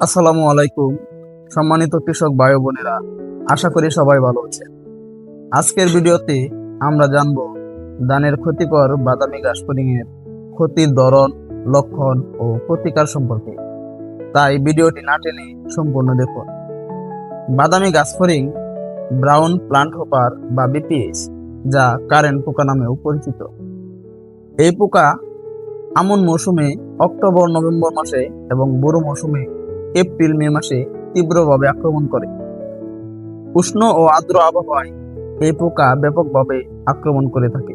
আসসালামু আলাইকুম। সম্মানিত কৃষক ভাই বোনেরা, আশা করি সবাই ভালো আছেন। আজকের ভিডিওতে আমরা জানব ধানের ক্ষতিকর বাদামি ঘাসফড়িং এর ক্ষতির ধরন, লক্ষণ ও প্রতিকার সম্পর্কে। তাই ভিডিওটি না টেনে সম্পূর্ণ দেখুন। বাদামি ঘাসফড়িং ব্রাউন প্লান্ট হপার বা বিপিএস, যা কারেন্ট পোকা নামেও পরিচিত। এই পোকা আমন মৌসুমে অক্টোবর নভেম্বর মাসে এবং বোরো মৌসুমে এপ্রিল মে মাসে তীব্রভাবে আক্রমণ করে। উষ্ণ ও আর্দ্র আবহাওয়ায় এই পোকা ব্যাপকভাবে আক্রমণ করে থাকে।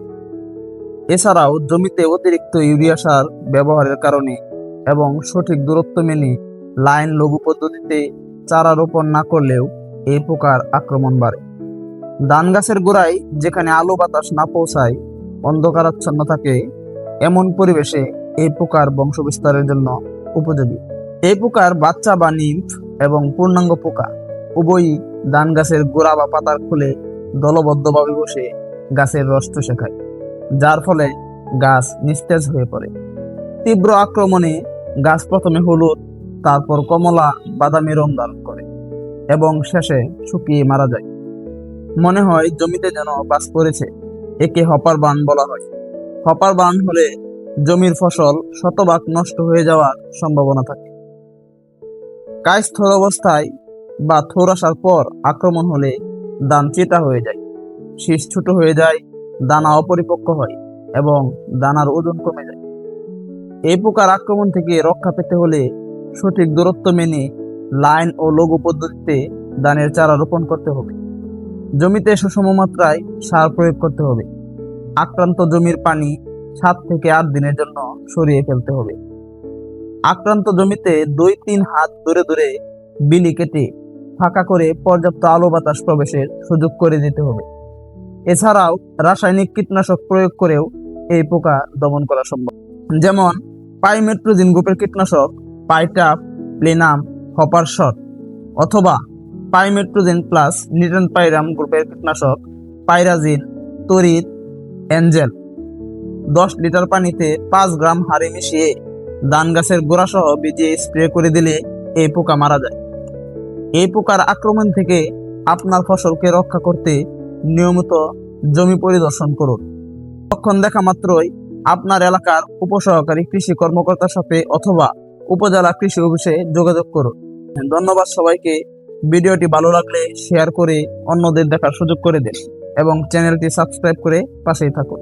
এছাড়াও জমিতে অতিরিক্ত ইউরিয়া সার ব্যবহারের কারণে এবং সঠিক দূরত্ব মেনে লাইন লঘু পদ্ধতিতে চারা রোপণ না করলেও এই পোকার আক্রমণ বাড়ে। ধান গাছের গোড়ায় যেখানে আলো বাতাস না পৌঁছায়, অন্ধকারাচ্ছন্ন থাকে, এমন পরিবেশে এই পোকার বংশবিস্তারের জন্য উপযোগী। এই পোকার বাচ্চা বা নিম্ফ এবং পূর্ণাঙ্গ পোকা উভয়ই ধান গাছের গোড়া বা পাতার খুলে দলবদ্ধভাবে বসে গাছের রস চুষে খায়, যার ফলে গাছ নিস্তেজ হয়ে পড়ে। তীব্র আক্রমণে গাছ প্রথমে হলুদ, তারপর কমলা বাদামি রং ধারণ করে এবং শেষে শুকিয়ে মারা যায়। মনে হয় জমিতে যেন বাজ পড়েছে। একে হপার বান বলা হয়। হপার বান হলে জমির ফসল শতভাগ নষ্ট হয়ে যাওয়ার সম্ভাবনা থাকে। কাজ থোর অবস্থায় বা থোর আসার পর আক্রমণ হলে ধান চিটা হয়ে যায়, শীষ ছোট হয়ে যায়, দানা অপরিপক্ক হয় এবং দানার ওজন কমে যায়। এই পোকার আক্রমণ থেকে রক্ষা পেতে হলে সঠিক দূরত্ব মেনে লাইন ও লঘু পদ্ধতিতে ধানের চারা রোপণ করতে হবে। জমিতে সুষম মাত্রায় সার প্রয়োগ করতে হবে। আক্রান্ত জমির পানি 7 থেকে 8 দিনের জন্য সরিয়ে ফেলতে হবে। আক্রান্ত জমিতে 2-3 হাত দূরে দূরে বিলি কেটে ফাঁকা করে পর্যাপ্ত আলো বাতাস প্রবেশের সুযোগ করে দিতে হবে। এছাড়াও রাসায়নিক কীটনাশক প্রয়োগ করেও এই পোকা দমন করা সম্ভব, যেমন পাইমেট্রোজিন গ্রুপের কীটনাশক পাইটাপ, প্লেনাম, হপার শট, অথবা পাইমেট্রোজিন প্লাস নিটন পাইরাম গ্রুপের কীটনাশক পাইরাজিন, তরিত, এঞ্জেল 10 লিটার পানিতে 5 গ্রাম হারে মিশিয়ে ধান গাছের গোড়া সহ ভিজিয়ে স্প্রে করে দিলে এই পোকা মারা যায়। এই পোকার আক্রমণ থেকে আপনার ফসলকে রক্ষা করতে নিয়মিত জমি পরিদর্শন করুন। লক্ষণ দেখা মাত্রই আপনার এলাকার উপসহকারী কৃষি কর্মকর্তার সাথে অথবা উপজেলা কৃষি অফিসে যোগাযোগ করুন। ধন্যবাদ সবাইকে। ভিডিওটি ভালো লাগলে শেয়ার করে অন্যদের দেখার সুযোগ করে দিন এবং চ্যানেলটি সাবস্ক্রাইব করে পাশেই থাকুন।